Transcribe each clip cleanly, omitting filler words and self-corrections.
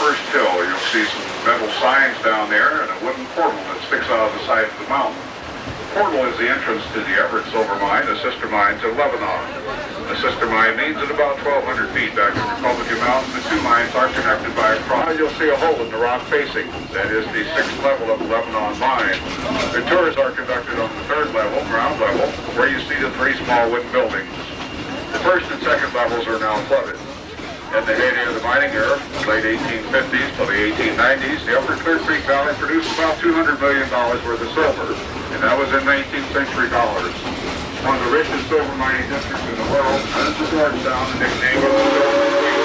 first hill, you'll see some metal signs down there and a wooden portal that sticks out of the side of the mountain. The portal is the entrance to the Everett Silver Mine, a sister mine to Lebanon. A sister mine means at about 1,200 feet back in Republican Mountain, the two mines are connected by a cross. You'll see a hole in the rock facing. That is the 6th level of the Lebanon mine. The tours are conducted on the 3rd level, ground level, where you see the 3 small wooden buildings. The 1st and 2nd levels are now flooded. In the heyday of the mining era, from the late 1850s to the 1890s, the Upper Clear Creek Valley produced about $200 million worth of silver, and that was in 19th century dollars. One of the richest silver mining districts in the world, and it's Georgetown, the nickname of the Silver Queen.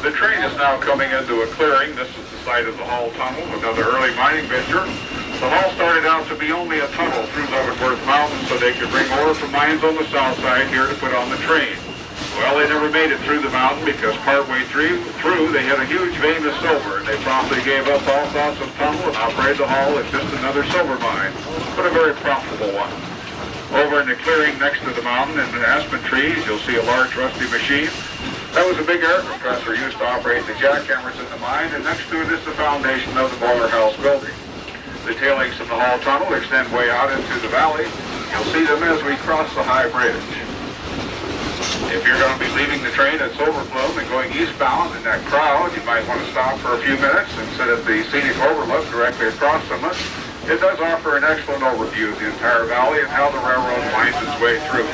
The train is now coming into a clearing. This is the site of the Hall Tunnel, another early mining venture. The Hall started out to be only a tunnel through Leavenworth Mountain so they could bring ore from mines on the south side here to put on the train. Well, they never made it through the mountain because partway through they hit a huge vein of silver, and they promptly gave up all thoughts of tunnel and operated the Hall as just another silver mine, but a very profitable one. Over in the clearing next to the mountain in the aspen trees, you'll see a large rusty machine. That was a big air compressor used to operate the jackhammers in the mine, and next to it is the foundation of the boiler house building. The tailings from the Hall Tunnel extend way out into the valley. You'll see them as we cross the high bridge. If you're going to be leaving the train at Silver Plume and going eastbound in that crowd, you might want to stop for a few minutes and sit at the scenic overlook directly across from us. It does offer an excellent overview of the entire valley and how the railroad winds its way through.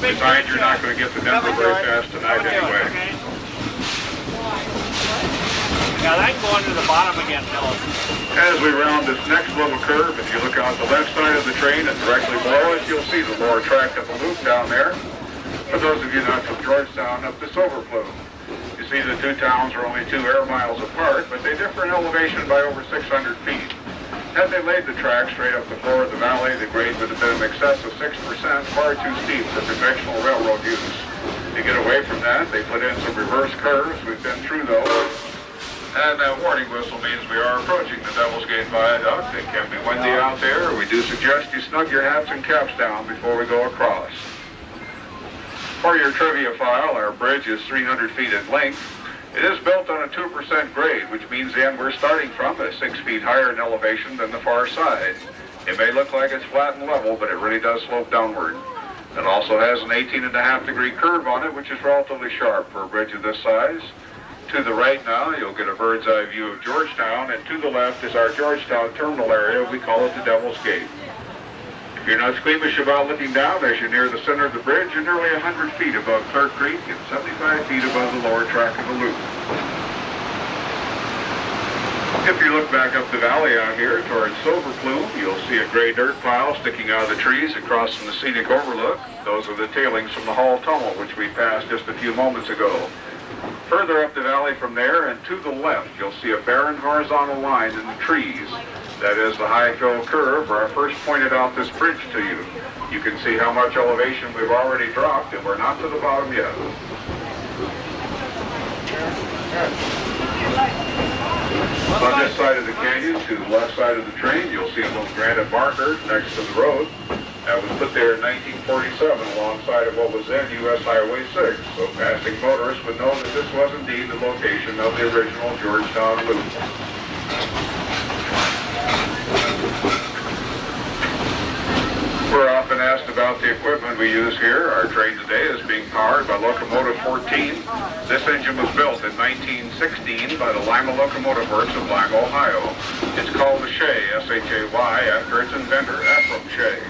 Besides, you're not going to get to Denver very fast tonight anyway. Now that can go under the bottom again, Philip. As we round this next little curve, if you look out the left side of the train and directly below it, you'll see the lower track of the loop down there. For those of you not from Georgetown, up to Silver Plume. You see the two towns are only 2 air miles apart, but they differ in elevation by over 600 feet. Had they laid the track straight up the floor of the valley, the grade would have been in excess of 6%, far too steep for conventional railroad use. To get away from that, they put in some reverse curves. We've been through those. And that warning whistle means we are approaching the Devil's Gate Viaduct. It can be windy out there. We do suggest you snug your hats and caps down before we go across. For your trivia file, our bridge is 300 feet in length. It is built on a 2% grade, which means the end we're starting from is 6 feet higher in elevation than the far side. It may look like it's flat and level, but it really does slope downward. It also has an 18.5-degree curve on it, which is relatively sharp for a bridge of this size. To the right now, you'll get a bird's eye view of Georgetown, and to the left is our Georgetown terminal area. We call it the Devil's Gate. If you're not squeamish about looking down as you're near the center of the bridge, you're nearly 100 feet above Clear Creek and 75 feet above the lower track of the loop. If you look back up the valley out here towards Silver Plume, you'll see a gray dirt pile sticking out of the trees across from the scenic overlook. Those are the tailings from the Hall Tunnel, which we passed just a few moments ago. Further up the valley from there and to the left, you'll see a barren horizontal line in the trees. That is the high fill curve where I first pointed out this bridge to you. You can see how much elevation we've already dropped, and we're not to the bottom yet. On this side of the canyon, to the left side of the train, you'll see a little granite marker next to the road. That was put there in 1947 alongside of what was then U.S. Highway 6, so passing motorists would know that this was indeed the location of the original Georgetown loop. We're often asked about the equipment we use here. Our train today is being powered by locomotive 14. This engine was built in 1916 by the Lima Locomotive Works of Lima, Ohio. It's called the Shay, S-H-A-Y, after its inventor, Ephraim Shay.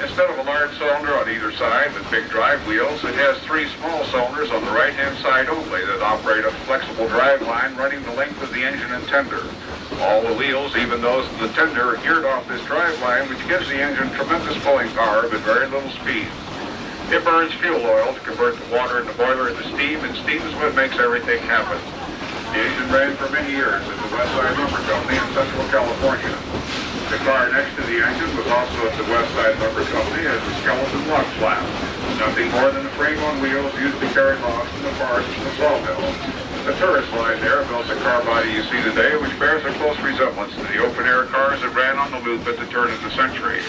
Instead of a large cylinder on either side with big drive wheels, it has 3 small cylinders on the right-hand side only that operate a flexible drive line running the length of the engine and tender. All the wheels, even those in the tender, are geared off this drive line, which gives the engine tremendous pulling power but very little speed. It burns fuel oil to convert the water in the boiler into steam, and steam is what makes everything happen. The engine ran for many years at the Westside Lumber Company in Central California. The car next to the engine was also at the Westside Lumber Company as a skeleton log slab. Nothing more than a frame on wheels used to carry logs from the forest to the sawmill. The tourist line there built a car car body you see today, which bears a close resemblance to the open-air cars that ran on the loop at the turn of the century.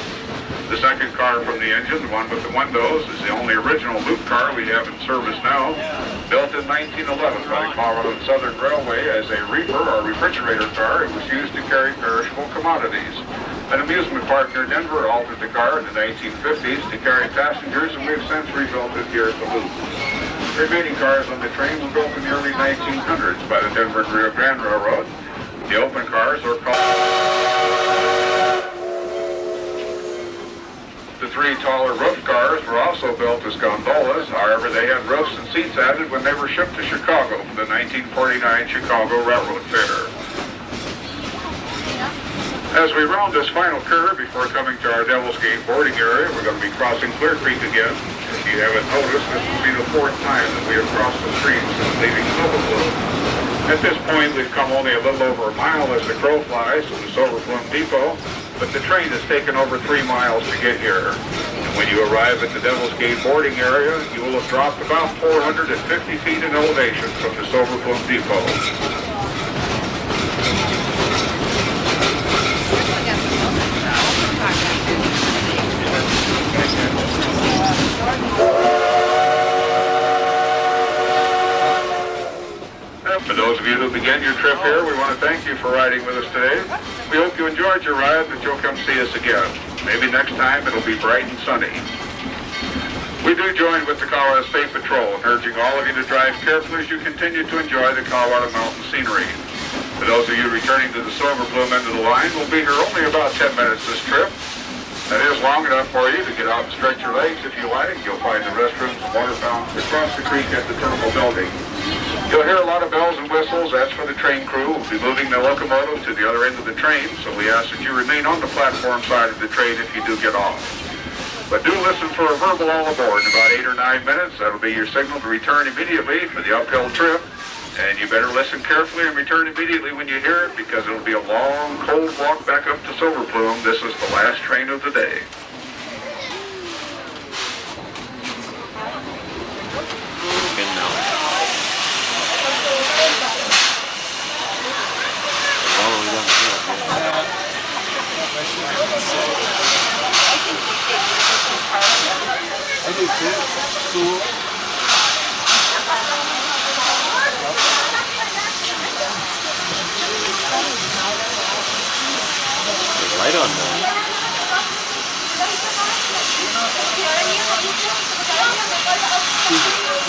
The second car from the engine, the one with the windows, is the only original loop car we have in service now. Built in 1911 by the Colorado Southern Railway as a reefer or refrigerator car, it was used to carry perishable commodities. An amusement park near Denver altered the car in the 1950s to carry passengers, and we've since rebuilt it here at the loop. The remaining cars on the train were built in the early 1900s by the Denver and Rio Grande Railroad. The open cars are called... The three taller roof cars were also built as gondolas. However, they had roofs and seats added when they were shipped to Chicago for the 1949 Chicago Railroad Fair. As we round this final curve before coming to our Devil's Gate boarding area, we're going to be crossing Clear Creek again. If you haven't noticed, this will be the fourth time that we have crossed the stream since leaving Silver Plume. At this point, we've come only a little over a mile as the crow flies from the Silver Plume Depot, but the train has taken over 3 miles to get here. And when you arrive at the Devil's Gate boarding area, you will have dropped about 450 feet in elevation from the Silver Plume Depot. For those of you who begin your trip here, we want to thank you for riding with us today. We hope you enjoyed your ride and that you'll come see us again. Maybe next time it'll be bright and sunny. We do join with the Colorado State Patrol in urging all of you to drive carefully as you continue to enjoy the Colorado mountain scenery. For those of you returning to the Silver Plume end of the line, we'll be here only about 10 minutes this trip. That is long enough for you to get out and stretch your legs if you like. You'll find the restrooms and water fountains across the creek at the terminal building. You'll hear a lot of bells and whistles. That's for the train crew. We'll be moving the locomotive to the other end of the train, so we ask that you remain on the platform side of the train if you do get off. But do listen for a verbal all aboard in about 8 or 9 minutes. That'll be your signal to return immediately for the uphill trip. And you better listen carefully and return immediately when you hear it, because it'll be a long, cold walk back up to Silver Plume. This is the last train of the day. I do too. Cool. There's light on now.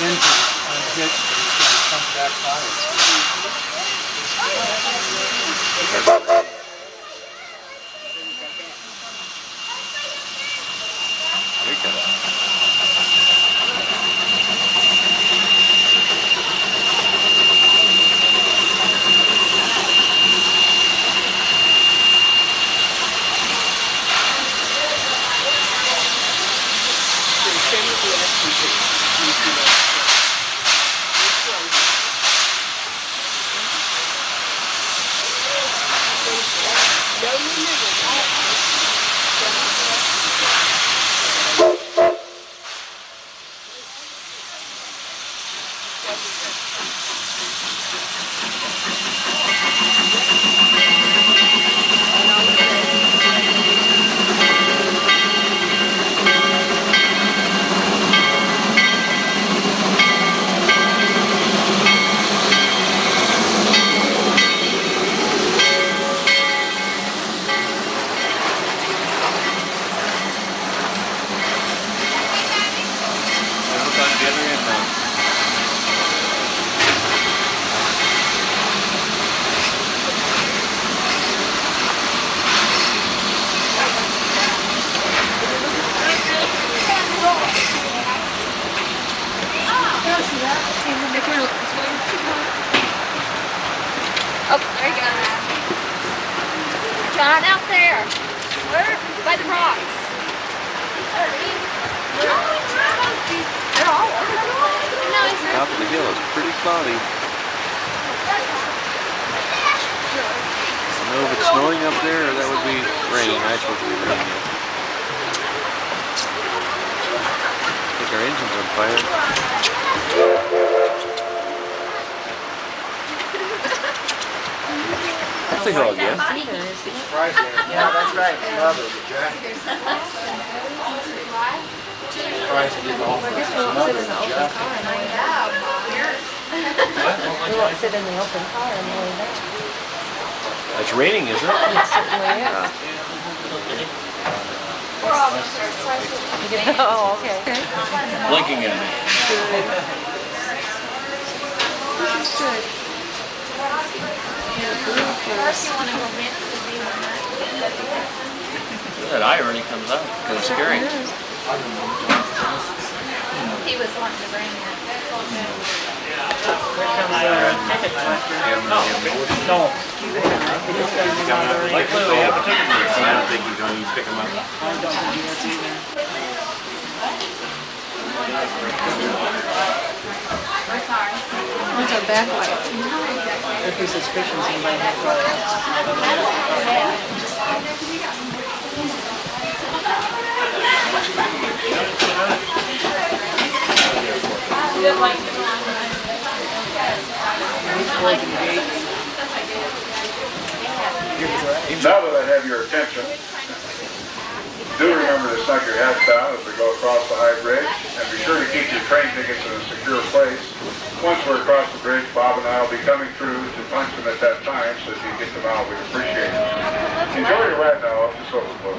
Engine unhitched, it's going to come back by. Oh, there he goes. John, out there. Where? By the rocks. They're all over the place. No, it's not. Top of the hill is pretty cloudy. I don't know if it's snowing up there or that would be rain. I suppose it would be rain. I think our engine's on fire. up the hill again. Yeah, that's right. Love it. Tries to get off. I guess we won't sit in the open car on the way back. We won't sit in the open car on the way back. It's raining, isn't it? It certainly is. Oh, okay. Blinking at me. This is good. That eye already comes out. Kind of scary. He was wanting to bring that. No. Likely we have a ticket. I don't think he's going to pick him up. Where's our backlight? If there's suspicions, he might have Now that I have your attention, do remember to snug your hats down as we go across the high bridge, and be sure to keep your train tickets in a secure place. Once we're across the bridge, Bob and I will be coming through to punch them at that time, so if you get them out, we'd appreciate it. Enjoy your ride now up to Silver Plume.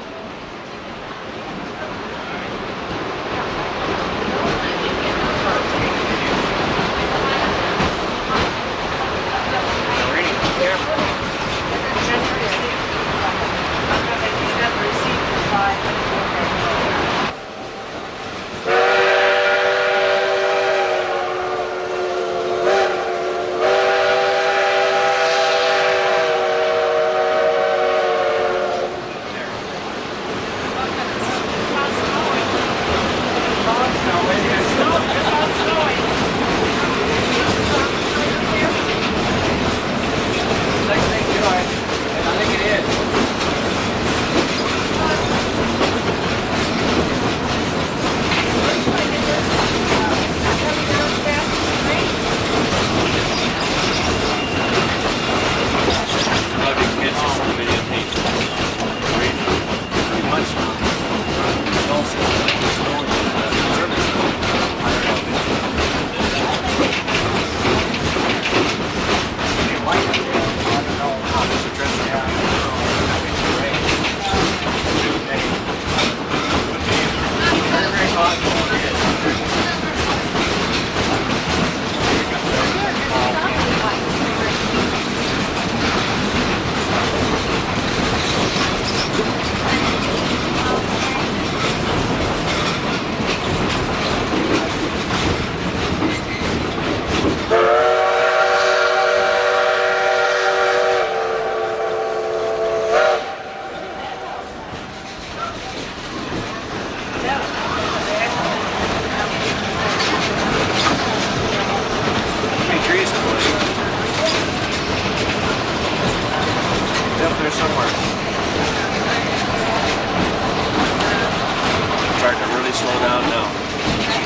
Slow down now.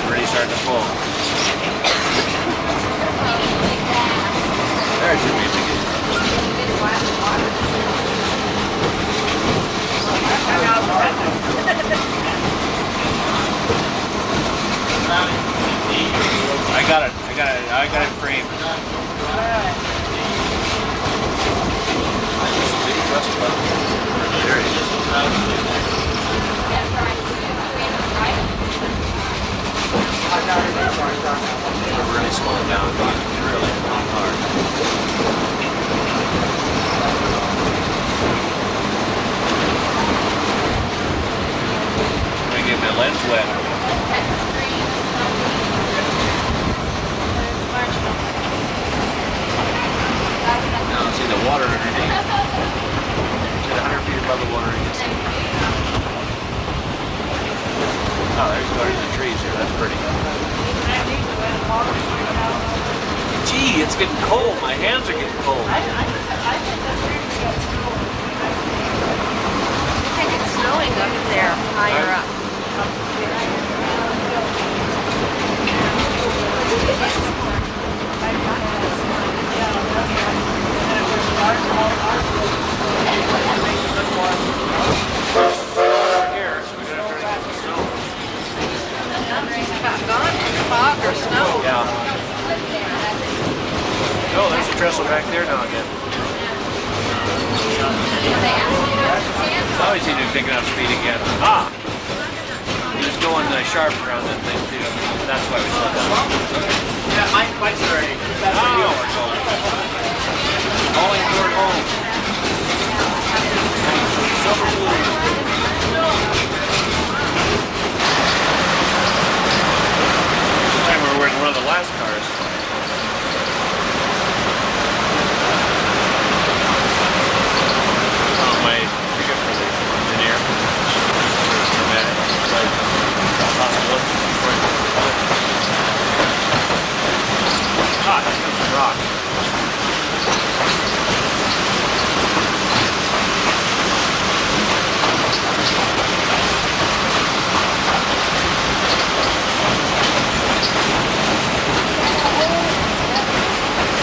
Already starting to pull. There's your music. I got it framed. There it is. We're really slowing down, really hard. I'm gonna get my lens wet. Now see the water underneath. Get 100 feet above the water. Oh, there's the trees here. That's pretty. Gee, it's getting cold. My hands are getting cold. I think it's snowing up there, higher up. Yeah. trestle back there now again. I always seem to be picking up speed again. Ah! He was going sharp around that thing too. That's why we slowed down. Yeah, my bike's already. Oh, we're going. Calling toward home. Silver Plume. Time we were in one of the last cars. On my ticket for the engineer. Ah, that's some rocks.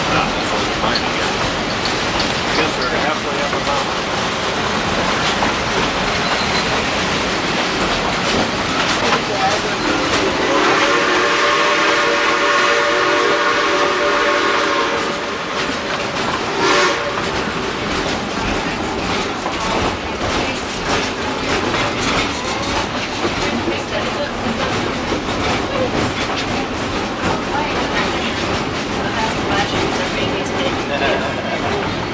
Ah, that's what we're finding again. I guess we're halfway up a mountain.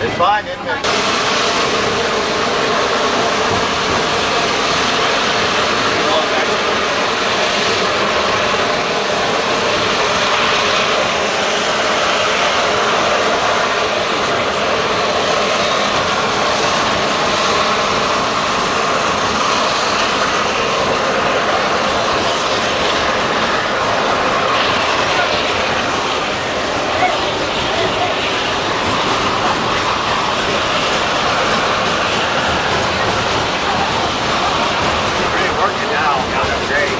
It's fine, isn't it? Really working now. Now that's great.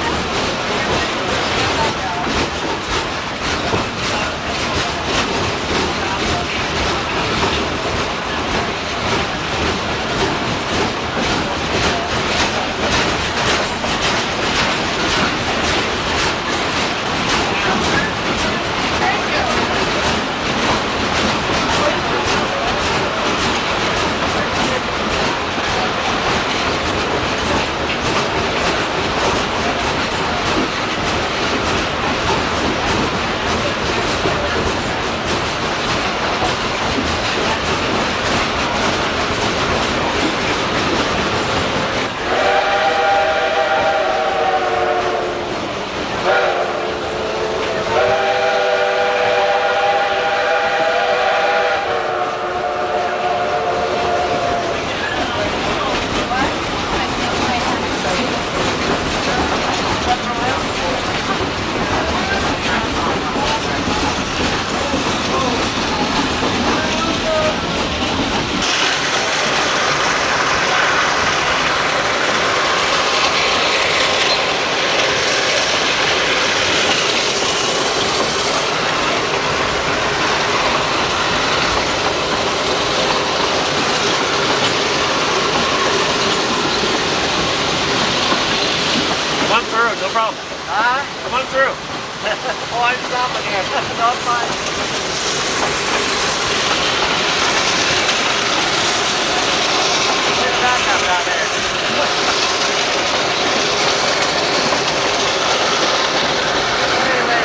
Come on through, no problem. Come on through. Oh, I'm stopping here. No, I'm fine. Get back up down there.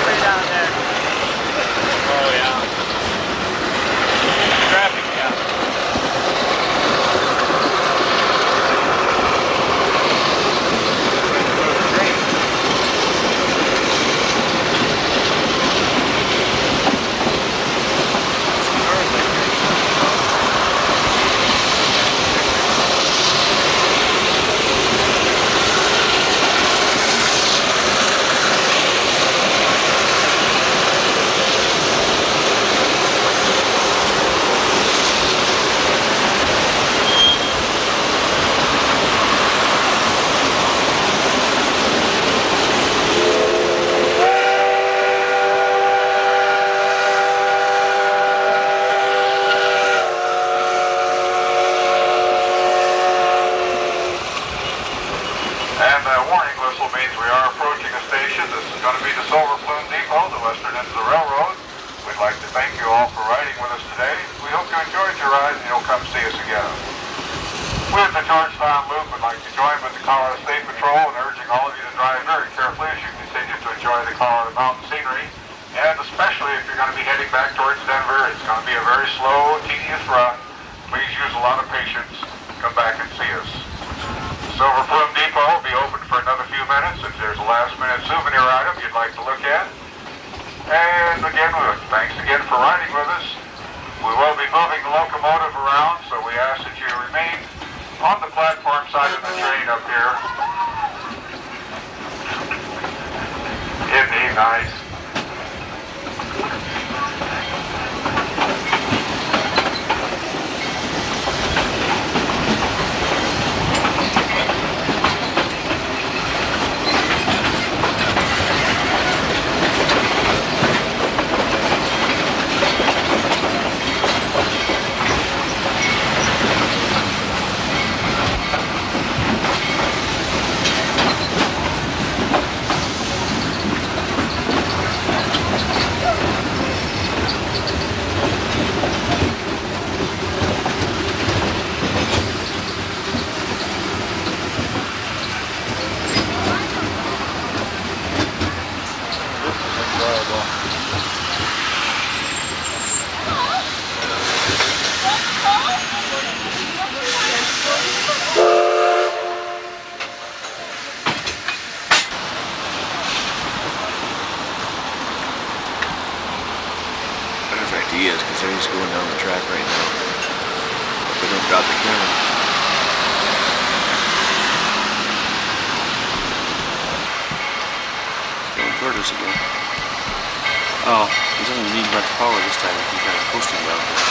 Way down there. Oh, yeah. Traffic, yeah. Great. thank you all for riding with us today. We hope you enjoyed your ride and you'll come see us again. We at the Georgetown Loop would like to join with the Colorado State Patrol in urging all of you to drive very carefully as you continue to enjoy the Colorado mountain scenery. And especially if you're going to be heading back towards Denver, it's going to be a very slow, tedious run. Please use a lot of patience. Come back and see us. Silver Plume Depot will be open for another few minutes if there's a last-minute souvenir item you'd like to look at. And again, thanks again for riding with us. We will be moving the locomotive around, so we ask that you remain on the platform side of the train up here. Isn't he nice? He is, because he's going down the track right now. Hope we don't drop the camera. Going Curtis again. Oh, he doesn't need much power this time. He's kind of coasting down there.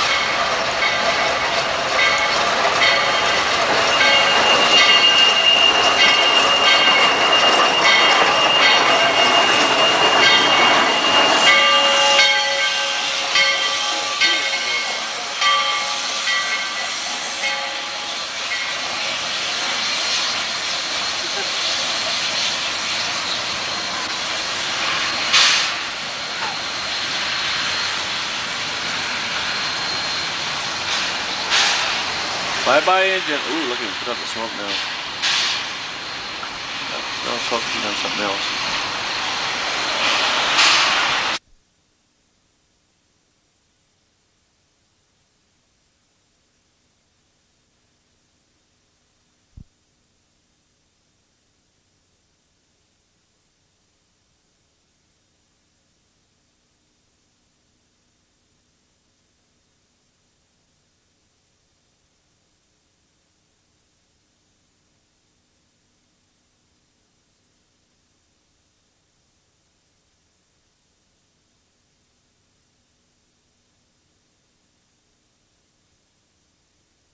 Bye-bye engine. Ooh, look at him put out the smoke now. No, it's focusing on something else.